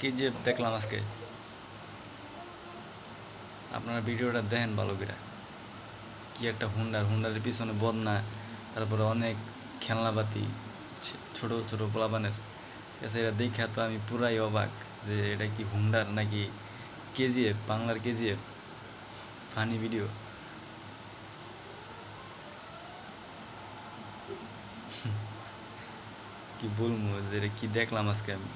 কেজিএফ দেখলাম আজকে। আপনারা ভিডিওটা দেখেন ভালো করে। কি একটা হুন্ডারের পিছনে বদনা, তারপরে অনেক খেলনাপাতি, ছোট ছোট পোলাপানের কাছে। এটা দেখে তো আমি পুরাই অবাক যে এটা কি হুন্ডার নাকি কেজিএফ, বাংলার কেজিএফ। Funny video. কি বলবো যে এটা কি দেখলাম আজকে আমি।